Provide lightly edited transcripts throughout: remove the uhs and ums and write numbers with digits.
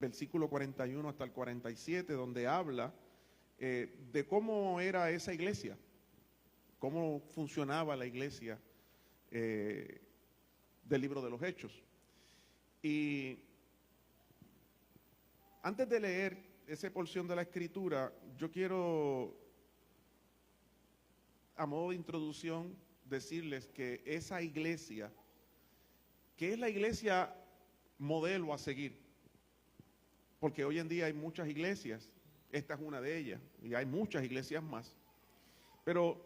versículo 41 hasta el 47, donde habla de cómo era esa iglesia, cómo funcionaba la iglesia del libro de los Hechos. Y antes de leer esa porción de la Escritura, yo quiero, a modo de introducción, decirles que esa iglesia, que es la iglesia modelo a seguir, porque hoy en día hay muchas iglesias, esta es una de ellas, y hay muchas iglesias más, pero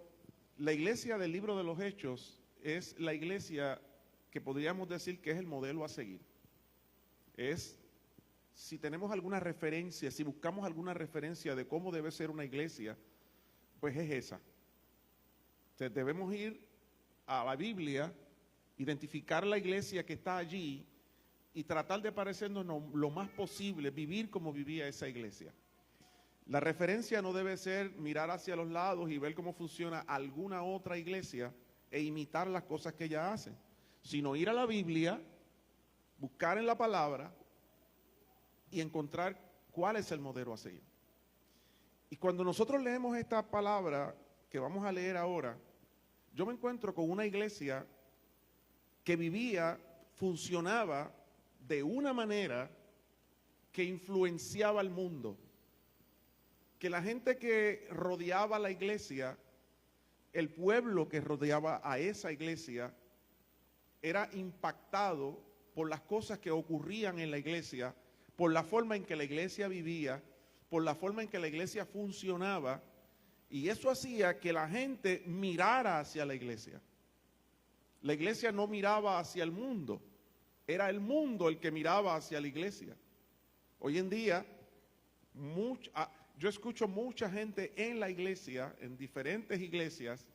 la iglesia del libro de los Hechos es la iglesia que podríamos decir que es el modelo a seguir. Es, si tenemos alguna referencia, si buscamos alguna referencia de cómo debe ser una iglesia, pues es esa. Entonces debemos ir a la Biblia, identificar la iglesia que está allí y tratar de parecernos lo más posible, vivir como vivía esa iglesia. La referencia no debe ser mirar hacia los lados y ver cómo funciona alguna otra iglesia e imitar las cosas que ella hace, sino ir a la Biblia, buscar en la palabra y encontrar cuál es el modelo a seguir. Y cuando nosotros leemos esta palabra que vamos a leer ahora, yo me encuentro con una iglesia que vivía, funcionaba de una manera que influenciaba al mundo, que la gente que rodeaba la iglesia, el pueblo que rodeaba a esa iglesia, era impactado por las cosas que ocurrían en la iglesia, por la forma en que la iglesia vivía, por la forma en que la iglesia funcionaba, y eso hacía que la gente mirara hacia la iglesia. La iglesia no miraba hacia el mundo, era el mundo el que miraba hacia la iglesia. Hoy en día, yo escucho mucha gente en la iglesia, en diferentes iglesias,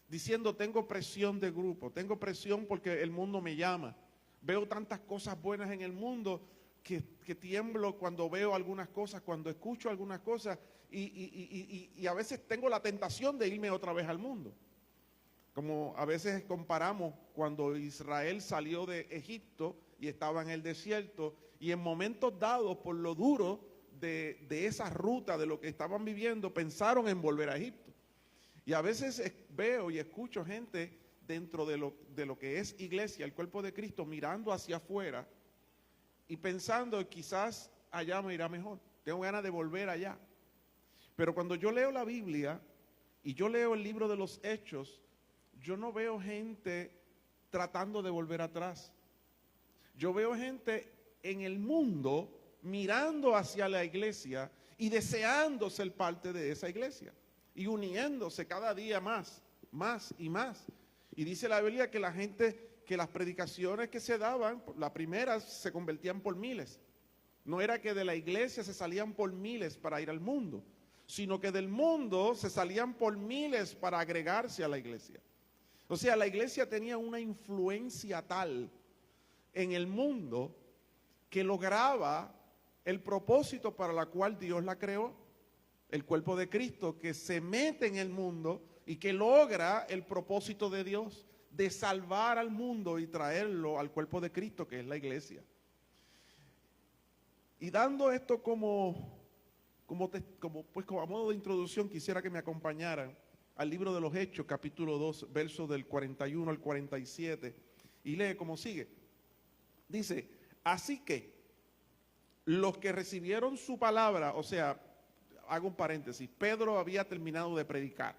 diciendo: tengo presión de grupo, tengo presión porque el mundo me llama. Veo tantas cosas buenas en el mundo que tiemblo cuando veo algunas cosas, cuando escucho algunas cosas, y a veces tengo la tentación de irme otra vez al mundo. Como a veces comparamos cuando Israel salió de Egipto y estaba en el desierto, y en momentos dados, por lo duro de esa ruta, de lo que estaban viviendo, pensaron en volver a Egipto. Y a veces veo y escucho gente dentro de lo que es iglesia, el cuerpo de Cristo, mirando hacia afuera y pensando: quizás allá me irá mejor, tengo ganas de volver allá. Pero cuando yo leo la Biblia y yo leo el libro de los Hechos, yo no veo gente tratando de volver atrás. Yo veo gente en el mundo mirando hacia la iglesia y deseando ser parte de esa iglesia y uniéndose cada día más y más. Y dice la Biblia que la gente, que las predicaciones que se daban, las primeras se convertían por miles. No era que de la iglesia se salían por miles para ir al mundo, sino que del mundo se salían por miles para agregarse a la iglesia. O sea, la iglesia tenía una influencia tal en el mundo que lograba el propósito para la cual Dios la creó. El cuerpo de Cristo que se mete en el mundo y que logra el propósito de Dios de salvar al mundo y traerlo al cuerpo de Cristo, que es la iglesia. Y dando esto como a modo de introducción, quisiera que me acompañaran al libro de los Hechos, capítulo 2, versos del 41 al 47, y lee como sigue. Dice: así que los que recibieron su palabra, o sea, hago un paréntesis, Pedro había terminado de predicar.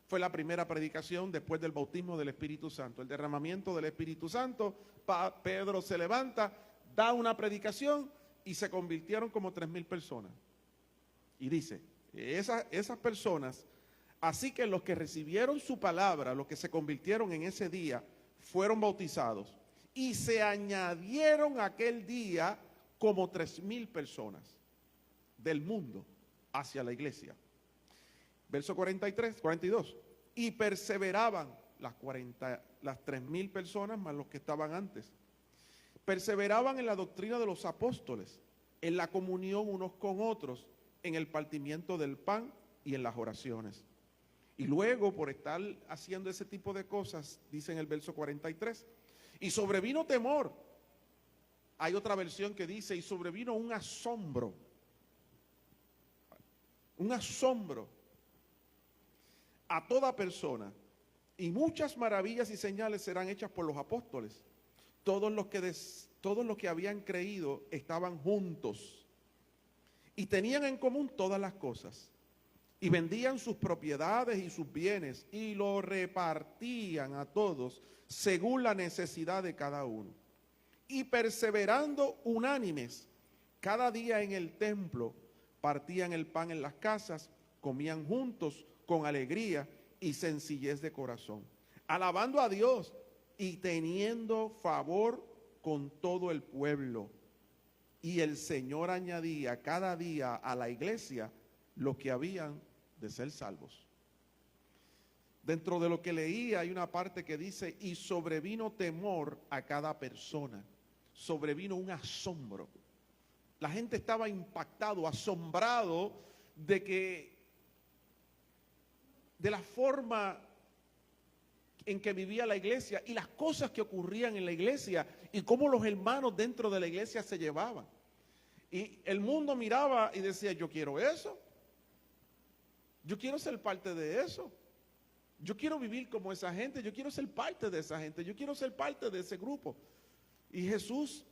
Fue la primera predicación después del bautismo del Espíritu Santo, el derramamiento del Espíritu Santo. Pedro se levanta, da una predicación y se convirtieron como 3,000 personas. Y dice, esas personas, así que los que recibieron su palabra, los que se convirtieron en ese día, fueron bautizados. Y se añadieron aquel día como 3,000 personas del mundo hacia la iglesia. Verso 42. Y perseveraban las 3,000 personas más los que estaban antes. Perseveraban en la doctrina de los apóstoles, en la comunión unos con otros, en el partimiento del pan y en las oraciones. Y luego, por estar haciendo ese tipo de cosas, dice en el verso 43, y sobrevino temor hay otra versión que dice, y sobrevino un asombro a toda persona, y muchas maravillas y señales serán hechas por los apóstoles. Todos los que habían creído estaban juntos y tenían en común todas las cosas, y vendían sus propiedades y sus bienes y lo repartían a todos según la necesidad de cada uno. Y perseverando unánimes cada día en el templo, partían el pan en las casas, comían juntos con alegría y sencillez de corazón, alabando a Dios y teniendo favor con todo el pueblo. Y el Señor añadía cada día a la iglesia los que habían de ser salvos. Dentro de lo que leí hay una parte que dice, y sobrevino temor a cada persona. Sobrevino un asombro. La gente estaba impactado, asombrado de la forma en que vivía la iglesia y las cosas que ocurrían en la iglesia y cómo los hermanos dentro de la iglesia se llevaban. Y el mundo miraba y decía, yo quiero eso. Yo quiero ser parte de eso. Yo quiero vivir como esa gente. Yo quiero ser parte de esa gente. Yo quiero ser parte de ese grupo. Y Jesús,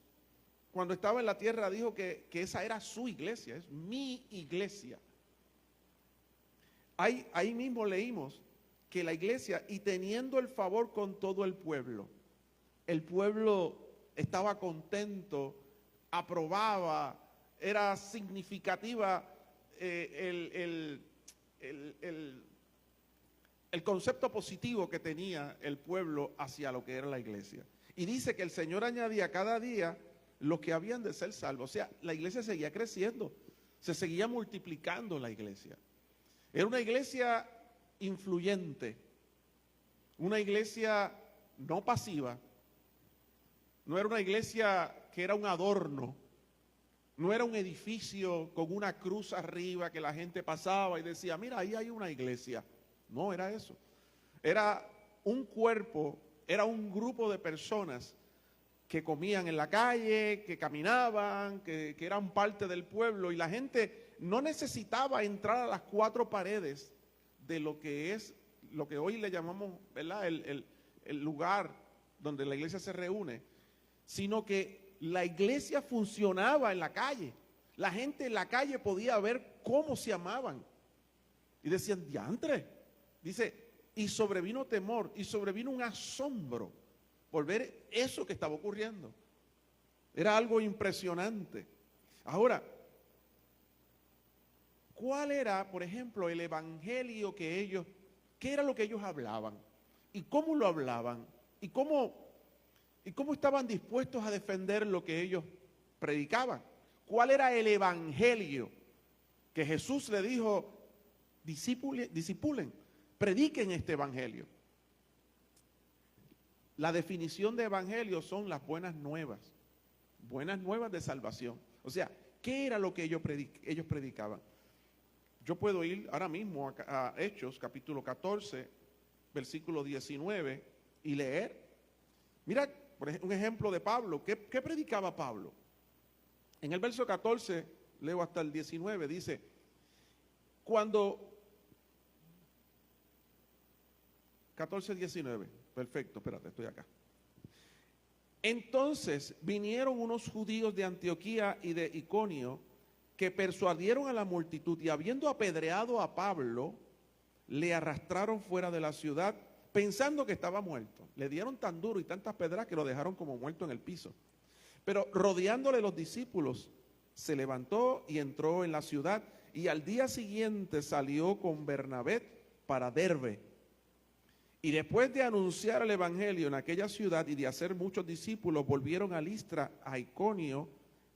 cuando estaba en la tierra, dijo que esa era su iglesia, es mi iglesia. Ahí mismo leímos que la iglesia, y teniendo el favor con todo el pueblo estaba contento, aprobaba, era significativa el concepto positivo que tenía el pueblo hacia lo que era la iglesia. Y dice que el Señor añadía cada día los que habían de ser salvos. O sea, la iglesia seguía creciendo, se seguía multiplicando la iglesia. Era una iglesia influyente, una iglesia no pasiva, no era una iglesia que era un adorno, no era un edificio con una cruz arriba que la gente pasaba y decía, mira, ahí hay una iglesia. No era eso. Era un cuerpo, era un grupo de personas que comían en la calle, que caminaban, que eran parte del pueblo, y la gente no necesitaba entrar a las cuatro paredes de lo que hoy le llamamos, ¿verdad?, el lugar donde la iglesia se reúne, sino que la iglesia funcionaba en la calle. La gente en la calle podía ver cómo se amaban y decían, diantre, dice, y sobrevino temor y sobrevino un asombro por ver eso que estaba ocurriendo. Era algo impresionante. Ahora, ¿cuál era, por ejemplo, el evangelio qué era lo que ellos hablaban? ¿Y cómo lo hablaban? ¿Y cómo estaban dispuestos a defender lo que ellos predicaban? ¿Cuál era el evangelio que Jesús le dijo, disipulen, prediquen este evangelio? La definición de evangelio son las buenas nuevas de salvación. O sea, ¿qué era lo que ellos predicaban? Yo puedo ir ahora mismo a Hechos, capítulo 14, versículo 19, y leer. Mira, por ejemplo, un ejemplo de Pablo. ¿Qué predicaba Pablo? En el verso 14, leo hasta el 19, dice, 14:19, perfecto, espérate, estoy acá. Entonces vinieron unos judíos de Antioquía y de Iconio que persuadieron a la multitud, y habiendo apedreado a Pablo, le arrastraron fuera de la ciudad pensando que estaba muerto. Le dieron tan duro y tantas pedras que lo dejaron como muerto en el piso. Pero rodeándole los discípulos, se levantó y entró en la ciudad, y al día siguiente salió con Bernabé para Derbe. Y después de anunciar el evangelio en aquella ciudad y de hacer muchos discípulos, volvieron a Listra, a Iconio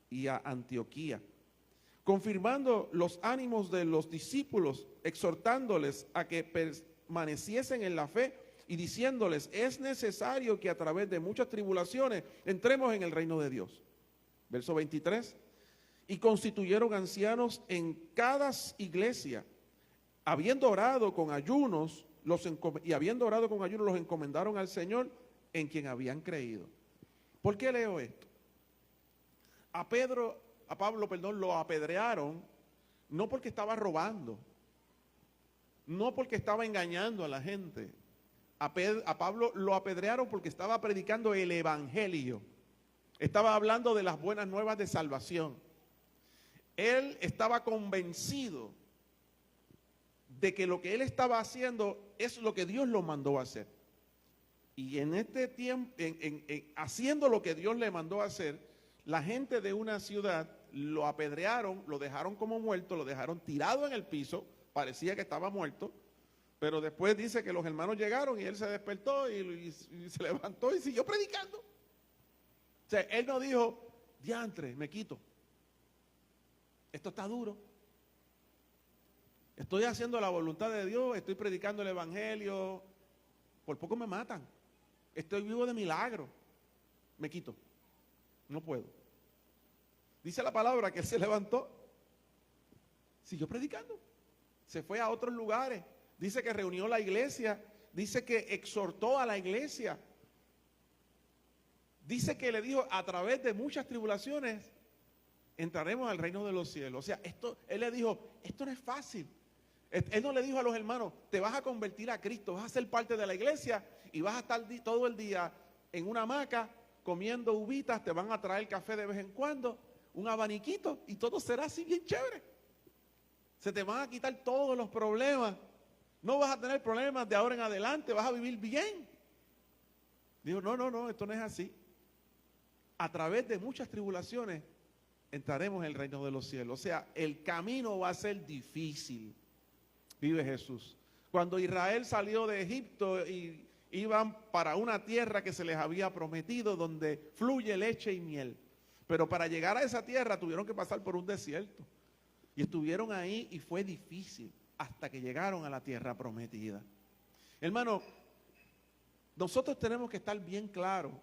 y a Antioquía, confirmando los ánimos de los discípulos, exhortándoles a que permaneciesen en la fe y diciéndoles, es necesario que a través de muchas tribulaciones entremos en el reino de Dios. Verso 23, y constituyeron ancianos en cada iglesia, habiendo orado con ayunos, los encomendaron al Señor en quien habían creído. ¿Por qué leo esto? A Pablo, lo apedrearon, no porque estaba robando, no porque estaba engañando a la gente. A Pablo lo apedrearon porque estaba predicando el evangelio. Estaba hablando de las buenas nuevas de salvación. Él estaba convencido de que lo que él estaba haciendo es lo que Dios lo mandó a hacer. Y en este tiempo, haciendo lo que Dios le mandó a hacer, la gente de una ciudad lo apedrearon, lo dejaron como muerto, lo dejaron tirado en el piso, parecía que estaba muerto, pero después dice que los hermanos llegaron y él se despertó y se levantó y siguió predicando. O sea, él no dijo, diantre, me quito. Esto está duro. Estoy haciendo la voluntad de Dios, estoy predicando el evangelio, por poco me matan. Estoy vivo de milagro. Me quito. No puedo. Dice la palabra que él se levantó, siguió predicando, se fue a otros lugares, dice que reunió la iglesia, dice que exhortó a la iglesia, dice que le dijo, a través de muchas tribulaciones entraremos al reino de los cielos. O sea, él le dijo, esto no es fácil. Él no le dijo a los hermanos, te vas a convertir a Cristo, vas a ser parte de la iglesia y vas a estar todo el día en una hamaca comiendo uvitas, te van a traer café de vez en cuando, un abaniquito y todo será así bien chévere. Se te van a quitar todos los problemas. No vas a tener problemas de ahora en adelante, vas a vivir bien. Dijo, no, esto no es así. A través de muchas tribulaciones entraremos en el reino de los cielos. O sea, el camino va a ser difícil. Vive Jesús. Cuando Israel salió de Egipto y iban para una tierra que se les había prometido, donde fluye leche y miel. Pero para llegar a esa tierra tuvieron que pasar por un desierto. Y estuvieron ahí y fue difícil hasta que llegaron a la tierra prometida. Hermano, nosotros tenemos que estar bien claros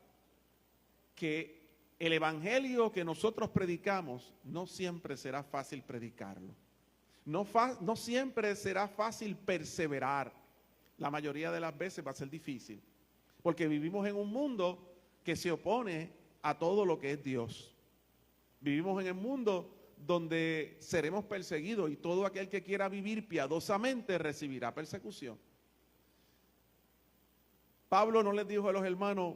que el evangelio que nosotros predicamos no siempre será fácil predicarlo. No siempre será fácil perseverar. La mayoría de las veces va a ser difícil. Porque vivimos en un mundo que se opone a todo lo que es Dios. Vivimos en el mundo donde seremos perseguidos y todo aquel que quiera vivir piadosamente recibirá persecución. Pablo no les dijo a los hermanos,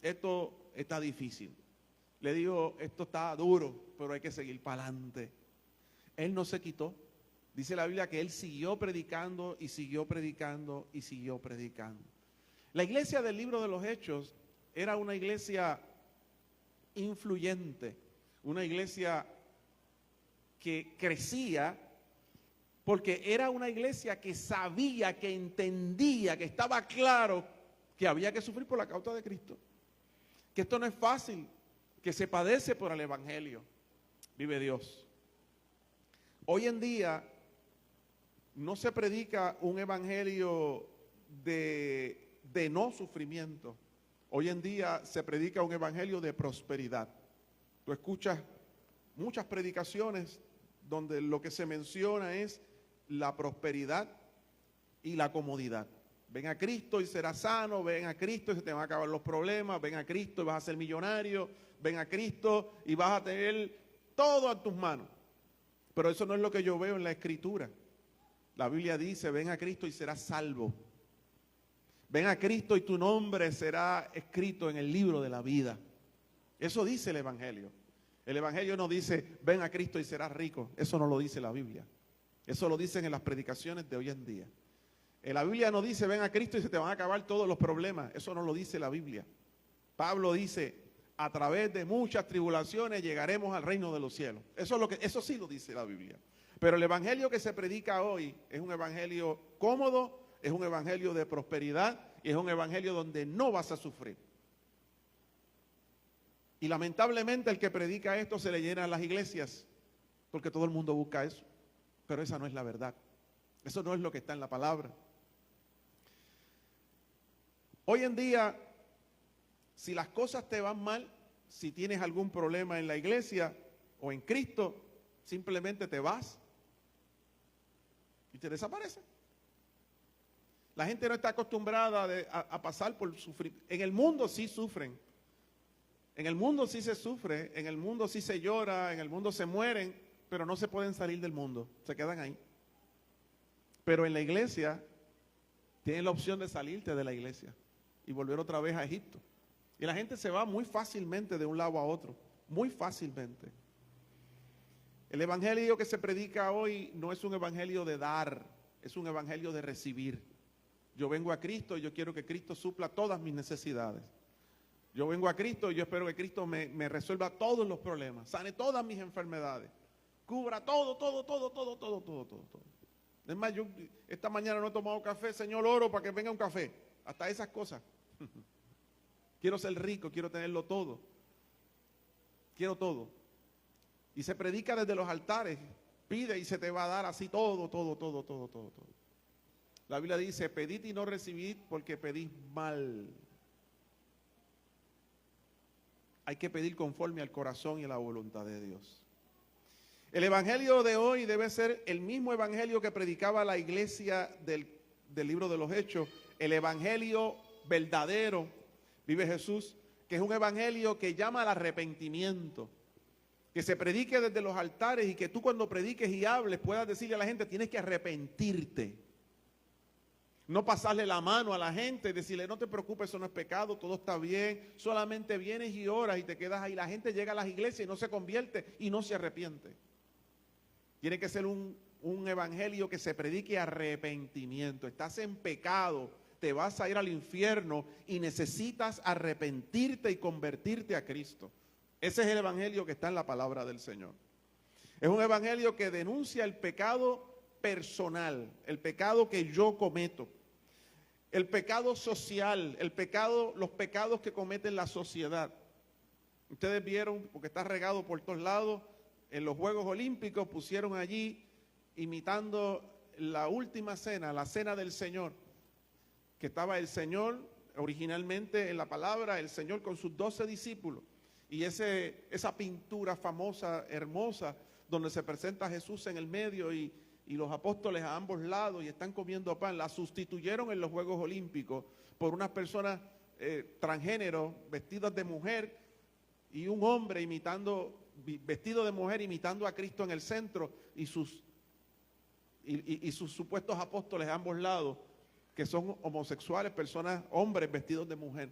esto está difícil. Le dijo, esto está duro, pero hay que seguir para adelante. Él no se quitó. Dice la Biblia que él siguió predicando y siguió predicando y siguió predicando. La iglesia del libro de los Hechos era una iglesia influyente, una iglesia que crecía porque era una iglesia que sabía, que entendía, que estaba claro que había que sufrir por la causa de Cristo. Que esto no es fácil, que se padece por el evangelio. Vive Dios. Hoy en día no se predica un evangelio de no sufrimiento. Hoy en día se predica un evangelio de prosperidad. Tú escuchas muchas predicaciones donde lo que se menciona es la prosperidad y la comodidad. Ven a Cristo y serás sano, ven a Cristo y se te van a acabar los problemas, ven a Cristo y vas a ser millonario, ven a Cristo y vas a tener todo a tus manos. Pero eso no es lo que yo veo en la Escritura. La Biblia dice, ven a Cristo y serás salvo. Ven a Cristo y tu nombre será escrito en el libro de la vida. Eso dice el Evangelio. El Evangelio no dice, ven a Cristo y serás rico. Eso no lo dice la Biblia. Eso lo dicen en las predicaciones de hoy en día. En la Biblia no dice, ven a Cristo y se te van a acabar todos los problemas. Eso no lo dice la Biblia. Pablo dice, a través de muchas tribulaciones llegaremos al reino de los cielos. Eso sí lo dice la Biblia. Pero el evangelio que se predica hoy es un evangelio cómodo, es un evangelio de prosperidad y es un evangelio donde no vas a sufrir. Y lamentablemente el que predica esto se le llena a las iglesias porque todo el mundo busca eso. Pero esa no es la verdad. Eso no es lo que está en la palabra. Hoy en día, si las cosas te van mal, si tienes algún problema en la iglesia o en Cristo, simplemente te vas y te desaparece. La gente no está acostumbrada a pasar por sufrir. En el mundo sí sufren. En el mundo sí se sufre, en el mundo sí se llora, en el mundo se mueren, pero no se pueden salir del mundo, se quedan ahí. Pero en la iglesia tienes la opción de salirte de la iglesia y volver otra vez a Egipto. Y la gente se va muy fácilmente de un lado a otro, muy fácilmente. El evangelio que se predica hoy no es un evangelio de dar, es un evangelio de recibir. Yo vengo a Cristo y yo quiero que Cristo supla todas mis necesidades. Yo vengo a Cristo y yo espero que Cristo me resuelva todos los problemas, sane todas mis enfermedades, cubra todo. Es más, yo esta mañana no he tomado café, Señor, oro para que venga un café, hasta esas cosas. Quiero ser rico, quiero tenerlo todo. Quiero todo. Y se predica desde los altares, pide y se te va a dar así todo. La Biblia dice, pedid y no recibid porque pedís mal. Hay que pedir conforme al corazón y a la voluntad de Dios. El evangelio de hoy debe ser el mismo evangelio que predicaba la iglesia del libro de los Hechos, el evangelio verdadero, vive Jesús, que es un evangelio que llama al arrepentimiento, que se predique desde los altares y que tú cuando prediques y hables puedas decirle a la gente, tienes que arrepentirte. No pasarle la mano a la gente y decirle, no te preocupes, eso no es pecado, todo está bien, solamente vienes y oras y te quedas ahí. La gente llega a las iglesias y no se convierte y no se arrepiente. Tiene que ser un evangelio que se predique arrepentimiento. Estás en pecado, te vas a ir al infierno y necesitas arrepentirte y convertirte a Cristo. Ese es el evangelio que está en la palabra del Señor. Es un evangelio que denuncia el pecado personal, el pecado que yo cometo, el pecado social, los pecados que cometen la sociedad. Ustedes vieron, porque está regado por todos lados, en los Juegos Olímpicos pusieron allí, imitando la última cena, la cena del Señor, que estaba el Señor, originalmente en la palabra, el Señor con sus 12 discípulos, y esa pintura famosa, hermosa, donde se presenta Jesús en el medio y los apóstoles a ambos lados y están comiendo pan, la sustituyeron en los Juegos Olímpicos por unas personas transgénero, vestidas de mujer, y un hombre vestido de mujer imitando a Cristo en el centro y sus supuestos apóstoles a ambos lados, que son homosexuales, hombres vestidos de mujer.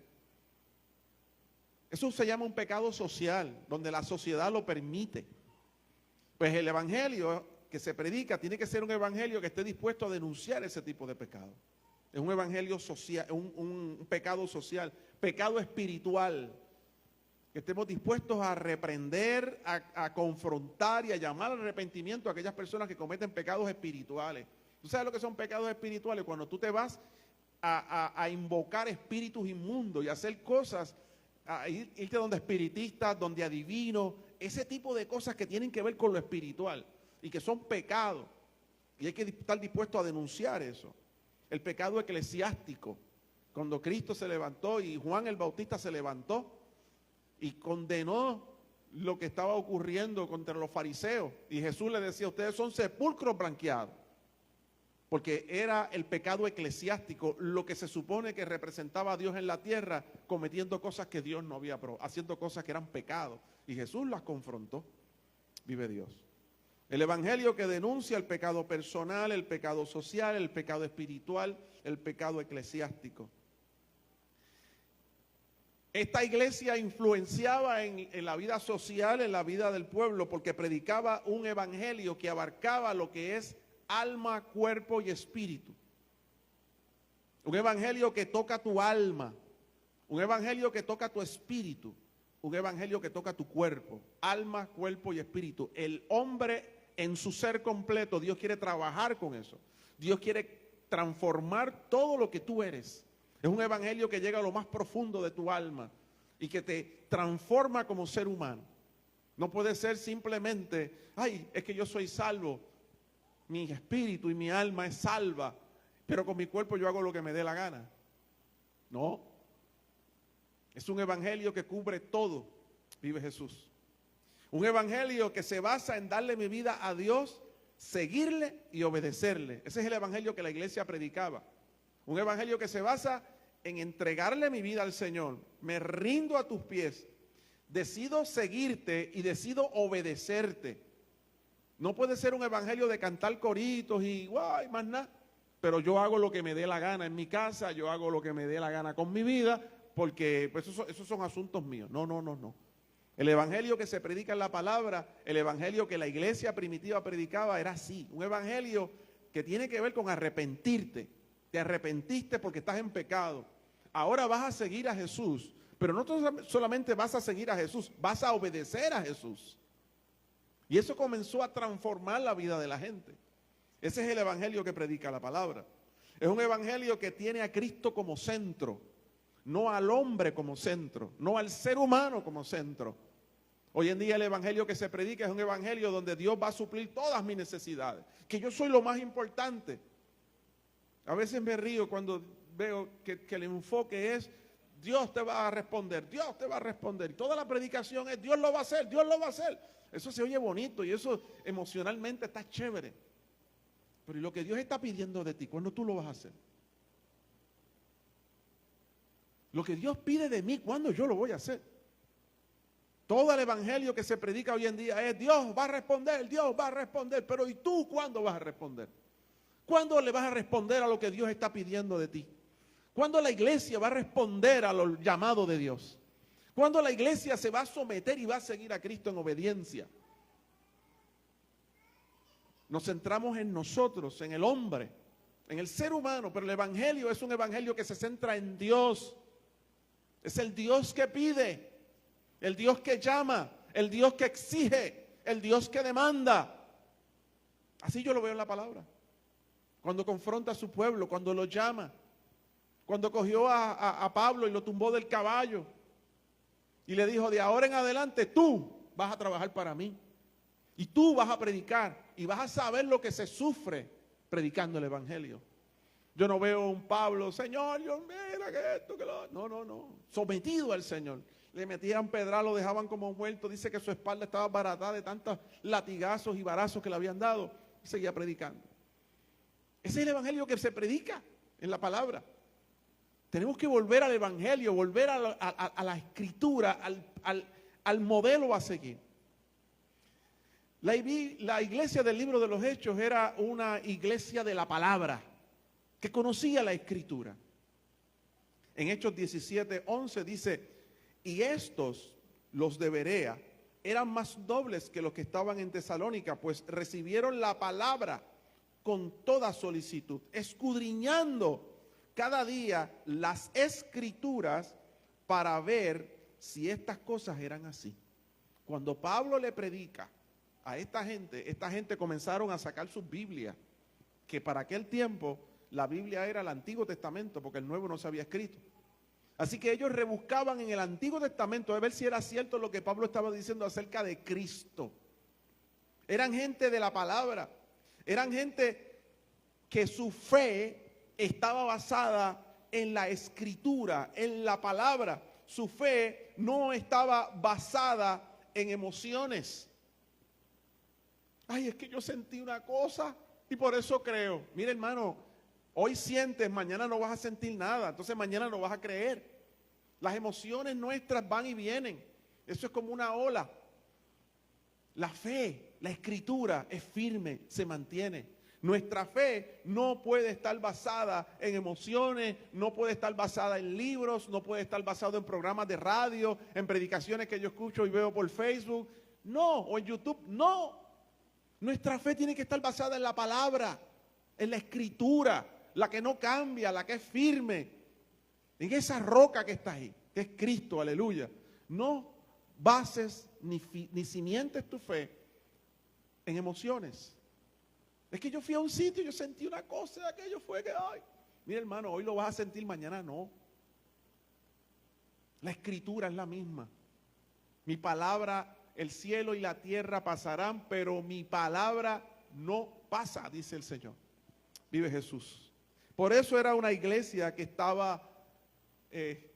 Eso se llama un pecado social, donde la sociedad lo permite. Pues el evangelio que se predica tiene que ser un evangelio que esté dispuesto a denunciar ese tipo de pecado. Es un evangelio social, un pecado social, pecado espiritual, que estemos dispuestos a reprender, a confrontar y a llamar al arrepentimiento a aquellas personas que cometen pecados espirituales. ¿Tú sabes lo que son pecados espirituales? Cuando tú te vas a invocar espíritus inmundos y a hacer cosas, a irte donde espiritistas, donde adivinos, ese tipo de cosas que tienen que ver con lo espiritual y que son pecados. Y hay que estar dispuesto a denunciar eso. El pecado eclesiástico, cuando Cristo se levantó y Juan el Bautista se levantó y condenó lo que estaba ocurriendo contra los fariseos. Y Jesús le decía, ustedes son sepulcros blanqueados. Porque era el pecado eclesiástico, lo que se supone que representaba a Dios en la tierra, cometiendo cosas que Dios no había aprobado, haciendo cosas que eran pecados. Y Jesús las confrontó. Vive Dios. El evangelio que denuncia el pecado personal, el pecado social, el pecado espiritual, el pecado eclesiástico. Esta iglesia influenciaba en la vida social, en la vida del pueblo, porque predicaba un evangelio que abarcaba lo que es alma, cuerpo y espíritu. Un evangelio que toca tu alma, un evangelio que toca tu espíritu, un evangelio que toca tu cuerpo, alma, cuerpo y espíritu. El hombre en su ser completo, Dios quiere trabajar con eso. Dios quiere transformar todo lo que tú eres. Es un evangelio que llega a lo más profundo de tu alma y que te transforma como ser humano. No puede ser simplemente, ay, es que yo soy salvo, mi espíritu y mi alma es salva, pero con mi cuerpo yo hago lo que me dé la gana. No. Es un evangelio que cubre todo, vive Jesús. Un evangelio que se basa en darle mi vida a Dios, seguirle y obedecerle. Ese es el evangelio que la iglesia predicaba. Un evangelio que se basa en entregarle mi vida al Señor. Me rindo a tus pies. Decido seguirte y decido obedecerte. No puede ser un evangelio de cantar coritos y guay, más nada. Pero yo hago lo que me dé la gana en mi casa, yo hago lo que me dé la gana con mi vida, porque pues esos son asuntos míos. No, no, no, no. El evangelio que se predica en la palabra, el evangelio que la iglesia primitiva predicaba era así. Un evangelio que tiene que ver con arrepentirte. Te arrepentiste porque estás en pecado. Ahora vas a seguir a Jesús. Pero no solamente vas a seguir a Jesús, vas a obedecer a Jesús. Y eso comenzó a transformar la vida de la gente. Ese es el evangelio que predica la palabra. Es un evangelio que tiene a Cristo como centro, no al hombre como centro, no al ser humano como centro. Hoy en día el evangelio que se predica es un evangelio donde Dios va a suplir todas mis necesidades, que yo soy lo más importante. A veces me río cuando veo que el enfoque es Dios te va a responder, Dios te va a responder. Toda la predicación es Dios lo va a hacer, Dios lo va a hacer. Eso se oye bonito y eso emocionalmente está chévere. Pero ¿y lo que Dios está pidiendo de ti? ¿Cuándo tú lo vas a hacer? Lo que Dios pide de mí, ¿cuándo yo lo voy a hacer? Todo el evangelio que se predica hoy en día es Dios va a responder, Dios va a responder. Pero ¿y tú cuándo vas a responder? ¿Cuándo le vas a responder a lo que Dios está pidiendo de ti? ¿Cuándo la iglesia va a responder a los llamados de Dios? ¿Cuándo la iglesia se va a someter y va a seguir a Cristo en obediencia? Nos centramos en nosotros, en el hombre, en el ser humano, pero el evangelio es un evangelio que se centra en Dios. Es el Dios que pide, el Dios que llama, el Dios que exige, el Dios que demanda. Así yo lo veo en la palabra. Cuando confronta a su pueblo, cuando lo llama, cuando cogió a Pablo y lo tumbó del caballo y le dijo, de ahora en adelante tú vas a trabajar para mí y tú vas a predicar y vas a saber lo que se sufre predicando el evangelio. Yo no veo un Pablo, Señor, yo mira que esto, que lo... No, no, no, sometido al Señor. Le metían pedra, lo dejaban como muerto, dice que su espalda estaba baratada de tantos latigazos y varazos que le habían dado y seguía predicando. Ese es el evangelio que se predica en la palabra. Tenemos que volver al evangelio, volver a la escritura, al modelo a seguir. La iglesia del libro de los Hechos era una iglesia de la palabra, que conocía la escritura. En Hechos 17:11 dice, y estos, los de Berea, eran más nobles que los que estaban en Tesalónica, pues recibieron la palabra con toda solicitud, escudriñando cada día las escrituras para ver si estas cosas eran así. Cuando Pablo le predica a esta gente comenzaron a sacar sus Biblias, que para aquel tiempo la Biblia era el Antiguo Testamento, porque el Nuevo no se había escrito. Así que ellos rebuscaban en el Antiguo Testamento a ver si era cierto lo que Pablo estaba diciendo acerca de Cristo. Eran gente de la palabra, eran gente que su fe estaba basada en la escritura, en la palabra. Su fe no estaba basada en emociones. Ay, es que yo sentí una cosa y por eso creo. Mira, hermano, hoy sientes, mañana no vas a sentir nada, entonces mañana no vas a creer. Las emociones nuestras van y vienen. Eso es como una ola. La fe, la escritura es firme, se mantiene. Nuestra fe no puede estar basada en emociones, no puede estar basada en libros, no puede estar basada en programas de radio, en predicaciones que yo escucho y veo por Facebook, no, o en YouTube, no. Nuestra fe tiene que estar basada en la palabra, en la escritura, la que no cambia, la que es firme, en esa roca que está ahí, que es Cristo, aleluya. No bases ni cimientes tu fe en emociones. Es que yo fui a un sitio y yo sentí una cosa y aquello fue que, ay, mira hermano, hoy lo vas a sentir, mañana no. La escritura es la misma. Mi palabra, el cielo y la tierra pasarán, pero mi palabra no pasa, dice el Señor. Vive Jesús. Por eso era una iglesia que estaba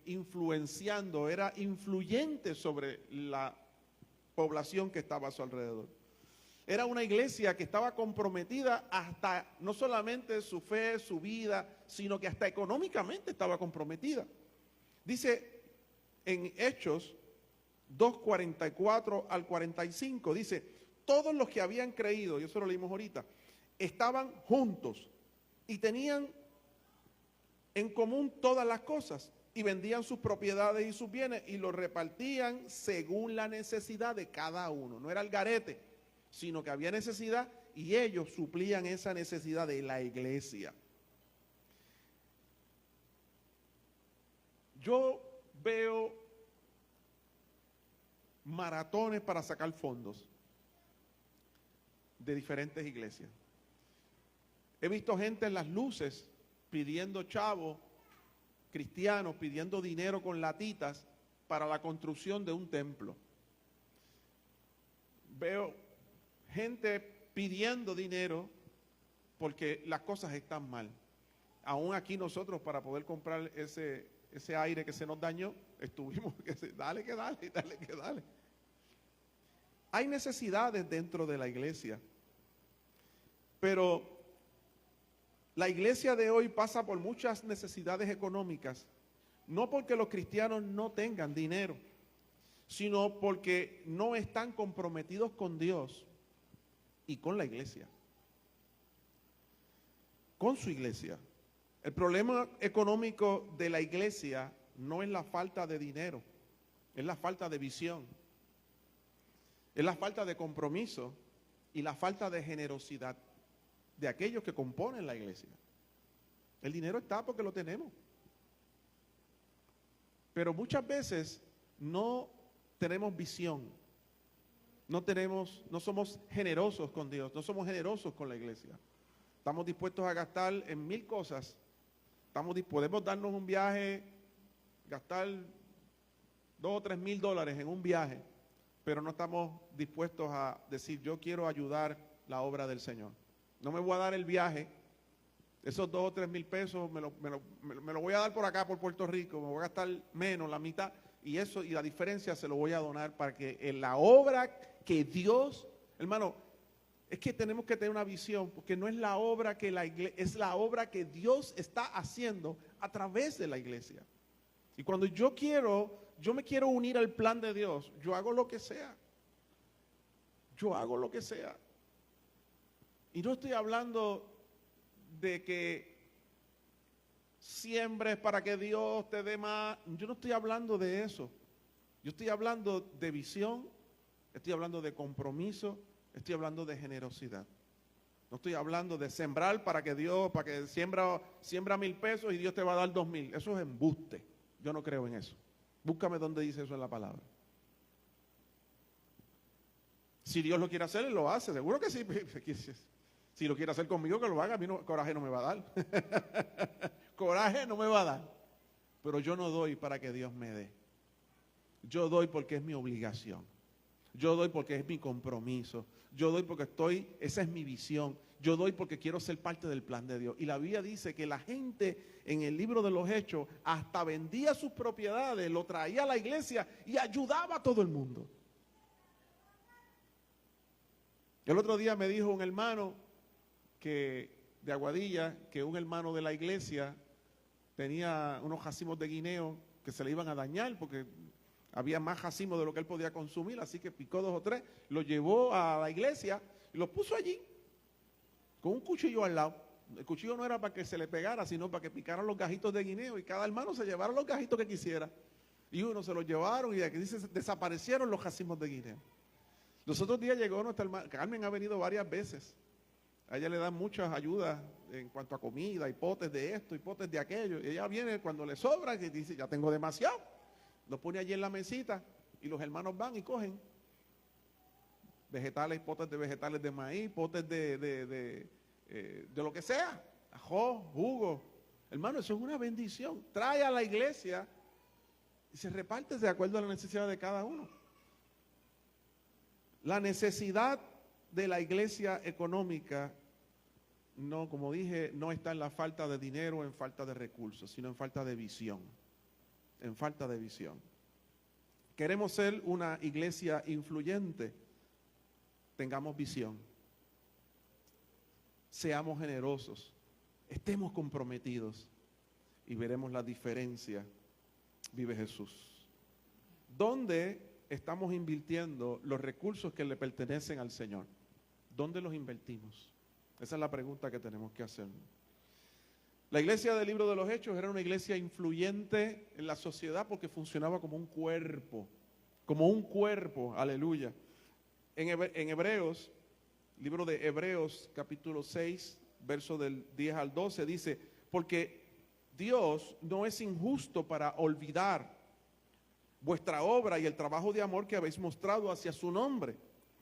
influenciando, era influyente sobre la población que estaba a su alrededor. Era una iglesia que estaba comprometida hasta no solamente su fe, su vida, sino que hasta económicamente estaba comprometida. Dice en Hechos 2:44 al 45, dice, todos los que habían creído, y eso lo leímos ahorita, estaban juntos y tenían en común todas las cosas y vendían sus propiedades y sus bienes y los repartían según la necesidad de cada uno. No era el garete, sino que había necesidad y ellos suplían esa necesidad de la iglesia. Yo veo maratones para sacar fondos de diferentes iglesias. He visto gente en las luces pidiendo chavos, cristianos pidiendo dinero con latitas para la construcción de un templo. Veo gente pidiendo dinero porque las cosas están mal. Aún aquí nosotros para poder comprar ese aire que se nos dañó, estuvimos, dale que dale, dale que dale. Hay necesidades dentro de la iglesia, pero la iglesia de hoy pasa por muchas necesidades económicas, no porque los cristianos no tengan dinero, sino porque no están comprometidos con Dios y con la iglesia, con su iglesia. El problema económico de la iglesia no es la falta de dinero, es la falta de visión, es la falta de compromiso y la falta de generosidad de aquellos que componen la iglesia. El dinero está porque lo tenemos, pero muchas veces no tenemos visión, no somos generosos con Dios, no somos generosos con la iglesia. Estamos dispuestos a gastar en 1000 cosas. Podemos darnos un viaje, gastar $2,000 o $3,000 en un viaje, pero no estamos dispuestos a decir, yo quiero ayudar la obra del Señor. No me voy a dar el viaje, esos 2 o 3 mil pesos me lo voy a dar por acá, por Puerto Rico, me voy a gastar menos, la mitad, y la diferencia se lo voy a donar para que en la obra que Dios, hermano, es que tenemos que tener una visión, porque no es la obra que la iglesia, es la obra que Dios está haciendo a través de la iglesia. Y cuando yo me quiero unir al plan de Dios, yo hago lo que sea. Yo hago lo que sea. Y no estoy hablando de que siembres para que Dios te dé más. Yo no estoy hablando de eso. Yo estoy hablando de visión, estoy hablando de compromiso, estoy hablando de generosidad. No estoy hablando de sembrar para que siembra 1,000 pesos y Dios te va a dar 2,000. Eso es embuste. Yo no creo en eso. Búscame donde dice eso en la palabra. Si Dios lo quiere hacer, Él lo hace. Seguro que sí. Si lo quiere hacer conmigo, que lo haga. A mí coraje no me va a dar. Coraje no me va a dar. Pero yo no doy para que Dios me dé. Yo doy porque es mi obligación. Yo doy porque es mi compromiso. Yo doy porque esa es mi visión. Yo doy porque quiero ser parte del plan de Dios. Y la Biblia dice que la gente en el libro de los Hechos hasta vendía sus propiedades, lo traía a la iglesia y ayudaba a todo el mundo. El otro día me dijo un hermano de Aguadilla que un hermano de la iglesia tenía unos racimos de guineo que se le iban a dañar porque había más racimos de lo que él podía consumir, así que picó 2 o 3, los llevó a la iglesia y los puso allí con un cuchillo al lado. El cuchillo no era para que se le pegara, sino para que picaran los gajitos de guineo y cada hermano se llevara los gajitos que quisiera. Y uno se los llevaron y de aquí desaparecieron los racimos de guineo. Los otros días llegó nuestra hermana, Carmen ha venido varias veces. A ella le dan muchas ayudas en cuanto a comida, y potes de esto, y potes de aquello. Y ella viene cuando le sobra y dice, ya tengo demasiado. Lo pone allí en la mesita y los hermanos van y cogen vegetales, potes de vegetales de maíz, potes de lo que sea, ajo, jugo. Hermano, eso es una bendición. Trae a la iglesia y se reparte de acuerdo a la necesidad de cada uno. La necesidad de la iglesia económica, no, como dije, no está en la falta de dinero, en falta de recursos, sino en falta de visión. En falta de visión. Queremos ser una iglesia influyente, tengamos visión, seamos generosos, estemos comprometidos y veremos la diferencia. Vive Jesús. ¿Dónde estamos invirtiendo los recursos que le pertenecen al Señor? ¿Dónde los invertimos? Esa es la pregunta que tenemos que hacer. La iglesia del Libro de los Hechos era una iglesia influyente en la sociedad porque funcionaba como un cuerpo, aleluya. En Hebreos, libro de Hebreos, capítulo 6, verso del 10 al 12, dice, porque Dios no es injusto para olvidar vuestra obra y el trabajo de amor que habéis mostrado hacia su nombre,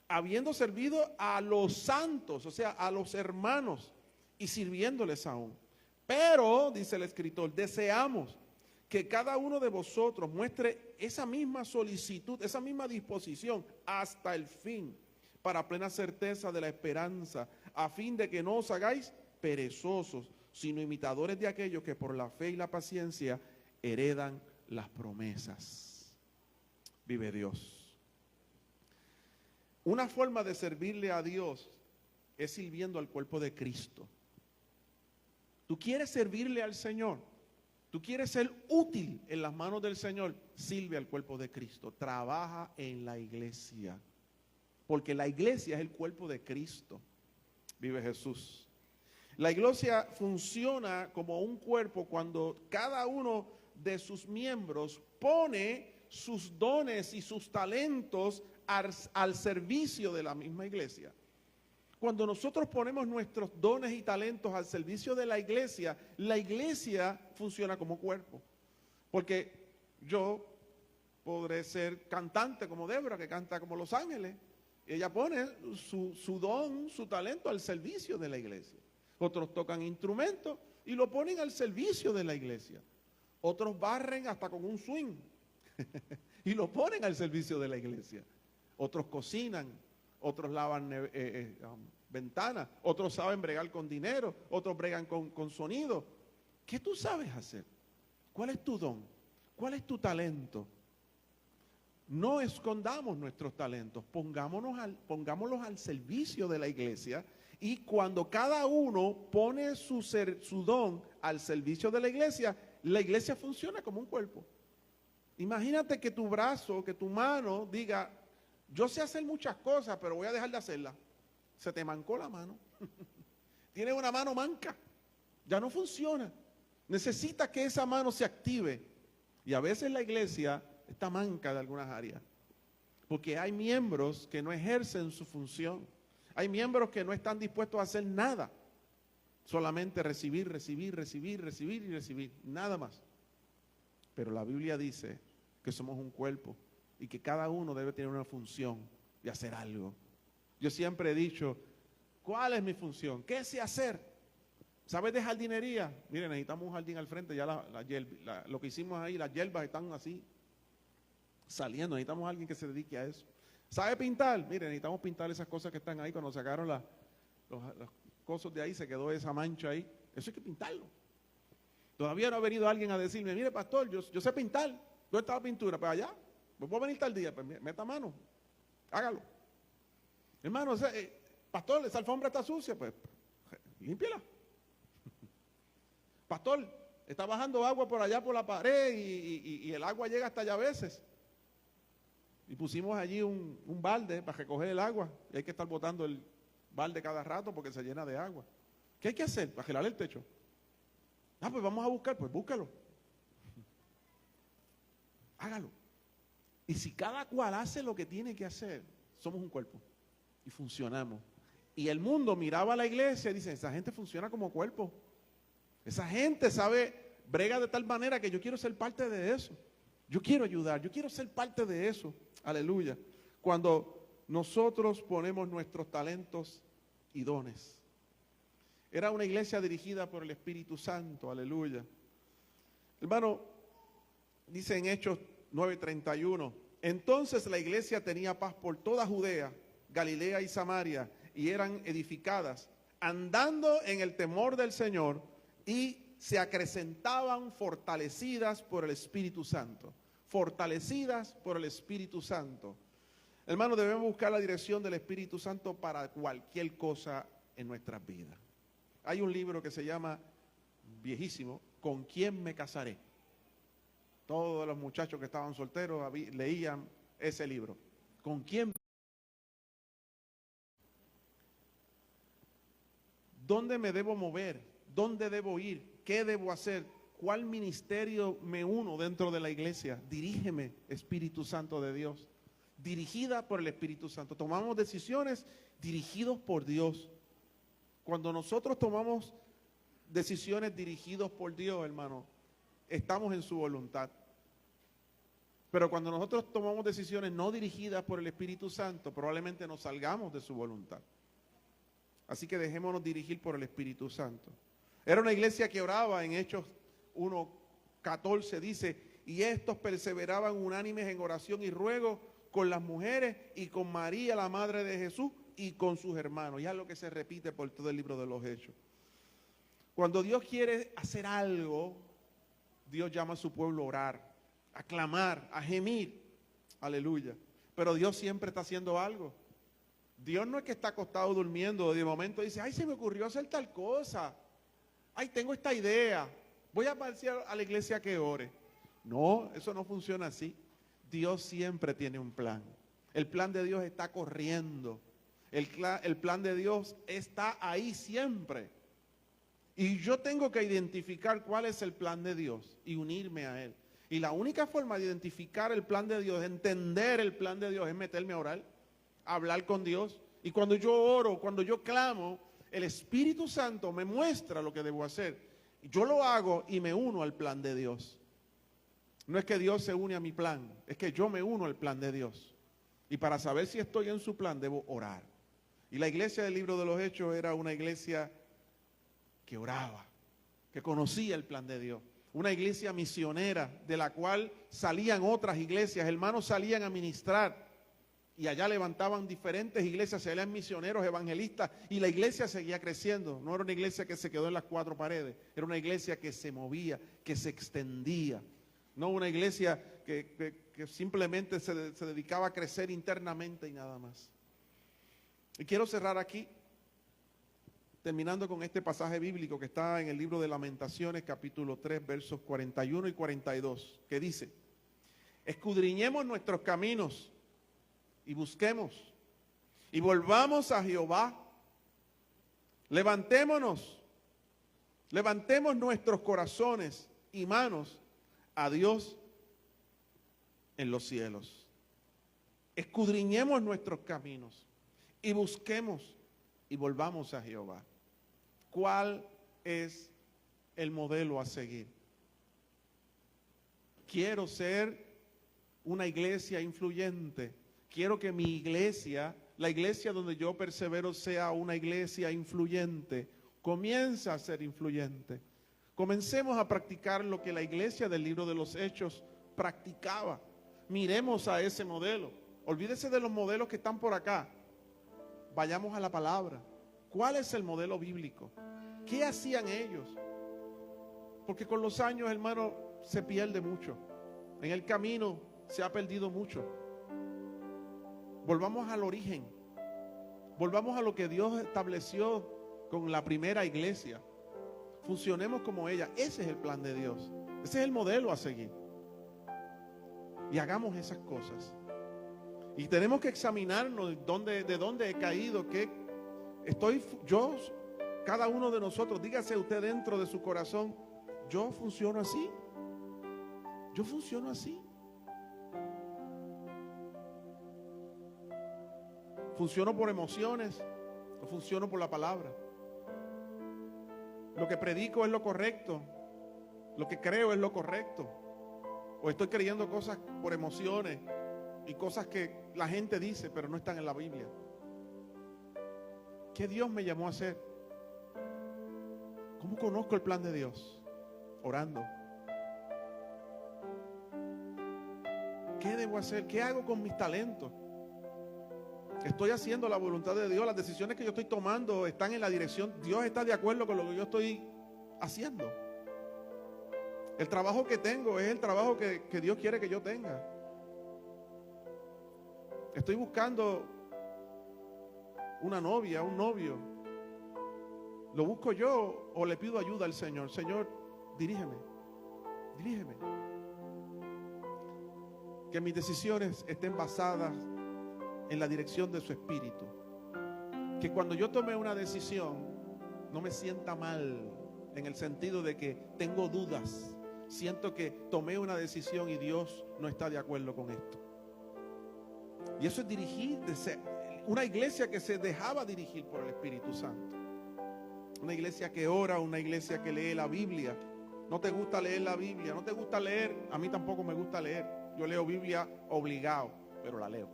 habiendo servido a los santos, o sea, a los hermanos, y sirviéndoles aún. Pero, dice el escritor, deseamos que cada uno de vosotros muestre esa misma solicitud, esa misma disposición hasta el fin, para plena certeza de la esperanza, a fin de que no os hagáis perezosos, sino imitadores de aquellos que por la fe y la paciencia heredan las promesas. Vive Dios. Una forma de servirle a Dios es sirviendo al cuerpo de Cristo. ¿Tú quieres servirle al Señor? ¿Tú quieres ser útil en las manos del Señor? Sirve al cuerpo de Cristo. Trabaja en la iglesia. Porque la iglesia es el cuerpo de Cristo. Vive Jesús. La iglesia funciona como un cuerpo cuando cada uno de sus miembros pone sus dones y sus talentos al servicio de la misma iglesia. Cuando nosotros ponemos nuestros dones y talentos al servicio de la iglesia funciona como cuerpo. Porque yo podré ser cantante como Débora, que canta como Los Ángeles. Ella pone su don, su talento al servicio de la iglesia. Otros tocan instrumentos y lo ponen al servicio de la iglesia. Otros barren hasta con un swing y lo ponen al servicio de la iglesia. Otros cocinan. Otros lavan ventanas, otros saben bregar con dinero, otros bregan con sonido. ¿Qué tú sabes hacer? ¿Cuál es tu don? ¿Cuál es tu talento? No escondamos nuestros talentos, pongámoslos al servicio de la iglesia, y cuando cada uno pone su don al servicio de la iglesia funciona como un cuerpo. Imagínate que tu brazo, que tu mano diga, yo sé hacer muchas cosas, pero voy a dejar de hacerlas. Se te mancó la mano. Tienes una mano manca. Ya no funciona. Necesita que esa mano se active. Y a veces la iglesia está manca de algunas áreas. Porque hay miembros que no ejercen su función. Hay miembros que no están dispuestos a hacer nada. Solamente recibir. Nada más. Pero la Biblia dice que somos un cuerpo. Y que cada uno debe tener una función de hacer algo. Yo siempre he dicho, ¿cuál es mi función? ¿Qué sé hacer? ¿Sabes de jardinería? Miren, necesitamos un jardín al frente, ya lo que hicimos ahí, las hierbas están así, saliendo, necesitamos a alguien que se dedique a eso. ¿Sabe pintar? Miren, necesitamos pintar esas cosas que están ahí, cuando sacaron los cosas de ahí, se quedó esa mancha ahí, eso hay que pintarlo. Todavía no ha venido alguien a decirme, mire pastor, yo sé pintar, ¿dónde está la pintura? Pues allá. Pues puedo venir tal día, pues meta mano, hágalo. Hermano, pastor, esa alfombra está sucia, pues límpiala. Pastor, está bajando agua por allá por la pared y el agua llega hasta allá a veces. Y pusimos allí un balde para recoger el agua, y hay que estar botando el balde cada rato porque se llena de agua. ¿Qué hay que hacer para gelar el techo? Pues vamos a buscar, pues búscalo. Hágalo. Y si cada cual hace lo que tiene que hacer, somos un cuerpo y funcionamos. Y el mundo miraba a la iglesia y dice, esa gente funciona como cuerpo. Esa gente brega de tal manera que yo quiero ser parte de eso. Yo quiero ayudar, yo quiero ser parte de eso. Aleluya. Cuando nosotros ponemos nuestros talentos y dones. Era una iglesia dirigida por el Espíritu Santo. Aleluya. Hermano, dice en Hechos 9:31, entonces la iglesia tenía paz por toda Judea, Galilea y Samaria, y eran edificadas, andando en el temor del Señor, y se acrecentaban fortalecidas por el Espíritu Santo. Fortalecidas por el Espíritu Santo. Hermano, debemos buscar la dirección del Espíritu Santo para cualquier cosa en nuestras vidas. Hay un libro que se llama, viejísimo, ¿Con quién me casaré? Todos los muchachos que estaban solteros leían ese libro? ¿Con quién? ¿Dónde me debo mover? ¿Dónde debo ir? ¿Qué debo hacer? ¿Cuál ministerio me uno dentro de la iglesia? Dirígeme, Espíritu Santo de Dios. Dirigida por el Espíritu Santo. Tomamos decisiones dirigidos por Dios. Cuando nosotros tomamos decisiones dirigidos por Dios, hermano, estamos en su voluntad. Pero cuando nosotros tomamos decisiones no dirigidas por el Espíritu Santo, probablemente nos salgamos de su voluntad. Así que dejémonos dirigir por el Espíritu Santo. Era una iglesia que oraba. En Hechos 1:14 dice, y estos perseveraban unánimes en oración y ruego con las mujeres y con María, la madre de Jesús, y con sus hermanos. Y es lo que se repite por todo el libro de los Hechos. Cuando Dios quiere hacer algo, Dios llama a su pueblo a orar, a clamar, a gemir. Aleluya. Pero Dios siempre está haciendo algo. Dios no es que está acostado durmiendo, de momento dice, ay, se me ocurrió hacer tal cosa. Ay, tengo esta idea. Voy a aparecer a la iglesia que ore. No, eso no funciona así. Dios siempre tiene un plan. El plan de Dios está corriendo. El plan de Dios está ahí siempre. Y yo tengo que identificar cuál es el plan de Dios y unirme a Él. Y la única forma de identificar el plan de Dios, de entender el plan de Dios, es meterme a orar, a hablar con Dios. Y cuando yo oro, cuando yo clamo, el Espíritu Santo me muestra lo que debo hacer. Yo lo hago y me uno al plan de Dios. No es que Dios se une a mi plan, es que yo me uno al plan de Dios. Y para saber si estoy en su plan, debo orar. Y la iglesia del libro de los Hechos era una iglesia que oraba, que conocía el plan de Dios. Una iglesia misionera de la cual salían otras iglesias, hermanos salían a ministrar y allá levantaban diferentes iglesias, salían misioneros, evangelistas y la iglesia seguía creciendo. No era una iglesia que se quedó en las cuatro paredes, era una iglesia que se movía, que se extendía. No una iglesia que simplemente se dedicaba a crecer internamente y nada más. Y quiero cerrar aquí, terminando con este pasaje bíblico que está en el libro de Lamentaciones, capítulo 3, versos 41 y 42, que dice, escudriñemos nuestros caminos y busquemos, y volvamos a Jehová, levantemos nuestros corazones y manos a Dios en los cielos. Escudriñemos nuestros caminos y busquemos y volvamos a Jehová. ¿Cuál es el modelo a seguir? Quiero ser una iglesia influyente. Quiero que mi iglesia, la iglesia donde yo persevero, sea una iglesia influyente. Comienza a ser influyente. Comencemos a practicar lo que la iglesia del libro de los Hechos practicaba. Miremos a ese modelo. Olvídese de los modelos que están por acá. Vayamos a la palabra. ¿Cuál es el modelo bíblico? ¿Qué hacían ellos? Porque con los años, hermano, se pierde mucho. En el camino se ha perdido mucho. Volvamos al origen. Volvamos a lo que Dios estableció con la primera iglesia. Funcionemos como ella. Ese es el plan de Dios. Ese es el modelo a seguir. Y hagamos esas cosas. Y tenemos que examinarnos de dónde he caído, cada uno de nosotros, dígase usted dentro de su corazón, yo funciono así. Yo funciono así. ¿Funciono por emociones o funciono por la palabra? Lo que predico es lo correcto. Lo que creo es lo correcto. O estoy creyendo cosas por emociones y cosas que la gente dice, pero no están en la Biblia. ¿Qué Dios me llamó a hacer? ¿Cómo conozco el plan de Dios? Orando. ¿Qué debo hacer? ¿Qué hago con mis talentos? Estoy haciendo la voluntad de Dios. Las decisiones que yo estoy tomando están en la dirección. Dios está de acuerdo con lo que yo estoy haciendo. El trabajo que tengo es el trabajo que Dios quiere que yo tenga. Estoy buscando una novia, un novio. ¿Lo busco yo o le pido ayuda al Señor? Señor, dirígeme. que mis decisiones estén basadas en la dirección de su Espíritu. Que cuando yo tome una decisión no me sienta mal, en el sentido de que tengo dudas. Siento que tomé una decisión y Dios no está de acuerdo con esto. Y eso es dirigir, una iglesia que se dejaba dirigir por el Espíritu Santo. Una iglesia que ora, una iglesia que lee la Biblia. No te gusta leer la Biblia, no te gusta leer, a mí tampoco me gusta leer. Yo leo Biblia obligado, pero la leo,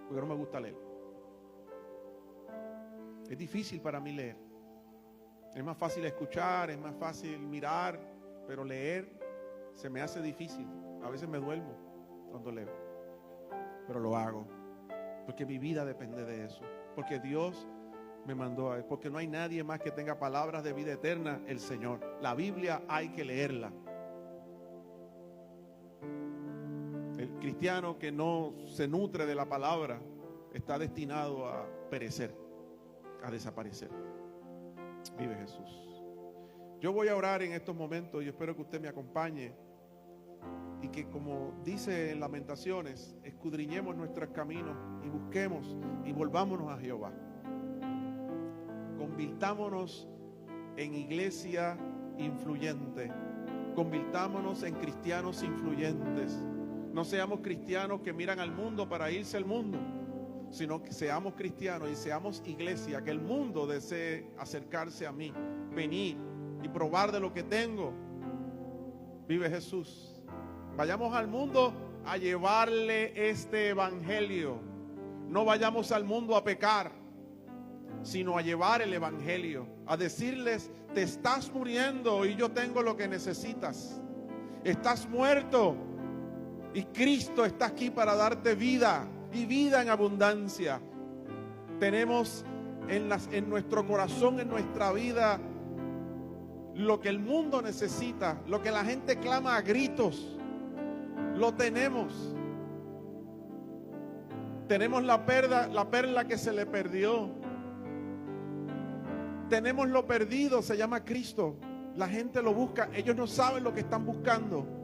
porque no me gusta leer. Es difícil para mí leer. Es más fácil escuchar, es más fácil mirar, pero leer se me hace difícil. A veces me duermo cuando leo, pero lo hago, porque mi vida depende de eso, porque Dios me mandó a él, porque no hay nadie más que tenga palabras de vida eterna, el Señor. La Biblia hay que leerla. El cristiano que no se nutre de la palabra está destinado a perecer, a desaparecer. Vive Jesús. Yo voy a orar en estos momentos y espero que usted me acompañe y que, como dice en Lamentaciones, escudriñemos nuestros caminos y busquemos y volvámonos a Jehová. Convirtámonos en iglesia influyente. Convirtámonos en cristianos influyentes. No seamos cristianos que miran al mundo para irse al mundo, sino que seamos cristianos y seamos iglesia, que el mundo desee acercarse a mí, venir y probar de lo que tengo. Vive Jesús. Vayamos al mundo a llevarle este evangelio. No vayamos al mundo a pecar, sino a llevar el evangelio, a decirles: te estás muriendo y yo tengo lo que necesitas. Estás muerto y Cristo está aquí para darte vida, y vida en abundancia. Tenemos en nuestro corazón, en nuestra vida, lo que el mundo necesita, lo que la gente clama a gritos, lo tenemos. Tenemos la perla que se le perdió. Tenemos lo perdido, se llama Cristo. La gente lo busca, ellos no saben lo que están buscando.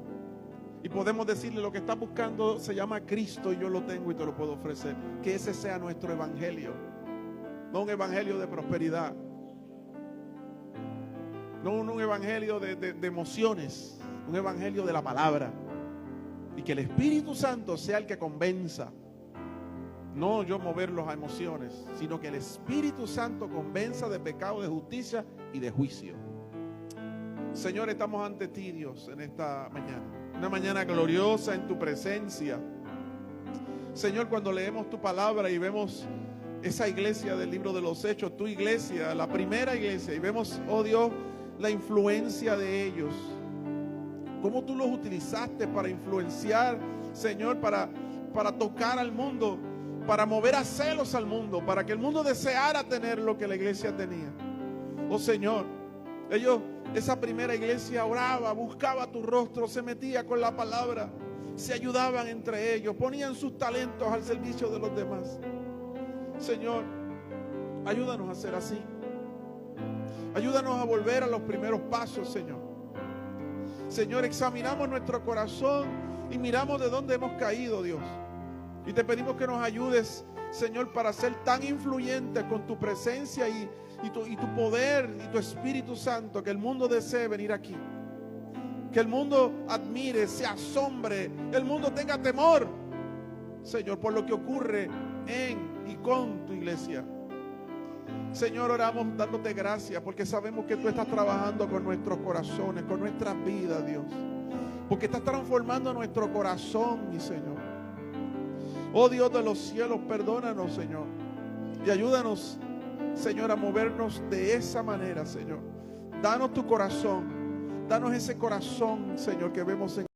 Y podemos decirle: lo que estás buscando se llama Cristo y yo lo tengo y te lo puedo ofrecer. Que ese sea nuestro evangelio. No un evangelio de prosperidad. No un evangelio de emociones. Un evangelio de la palabra. Y que el Espíritu Santo sea el que convenza. No yo mover las emociones, sino que el Espíritu Santo convenza de pecado, de justicia y de juicio. Señor, estamos ante ti, Dios, en esta mañana. Una mañana gloriosa en tu presencia. Señor, cuando leemos tu palabra y vemos esa iglesia del libro de los Hechos, tu iglesia, la primera iglesia, y vemos, oh Dios, la influencia de ellos. Cómo tú los utilizaste para influenciar, Señor, para tocar al mundo, para mover a celos al mundo, para que el mundo deseara tener lo que la iglesia tenía. Oh Señor, esa primera iglesia oraba, buscaba tu rostro, se metía con la palabra, se ayudaban entre ellos, ponían sus talentos al servicio de los demás. Señor, ayúdanos a ser así. Ayúdanos a volver a los primeros pasos, Señor. Señor, examinamos nuestro corazón y miramos de dónde hemos caído, Dios. Y te pedimos que nos ayudes, Señor, para ser tan influyentes con tu presencia y tu poder y tu Espíritu Santo, que el mundo desee venir aquí. Que el mundo admire, se asombre, el mundo tenga temor, Señor, por lo que ocurre en y con tu iglesia. Señor, oramos dándote gracias porque sabemos que tú estás trabajando con nuestros corazones, con nuestras vidas, Dios. Porque estás transformando nuestro corazón, mi Señor. Oh Dios de los cielos, perdónanos, Señor. Y ayúdanos, Señor, a movernos de esa manera, Señor. Danos tu corazón. Danos ese corazón, Señor, que vemos en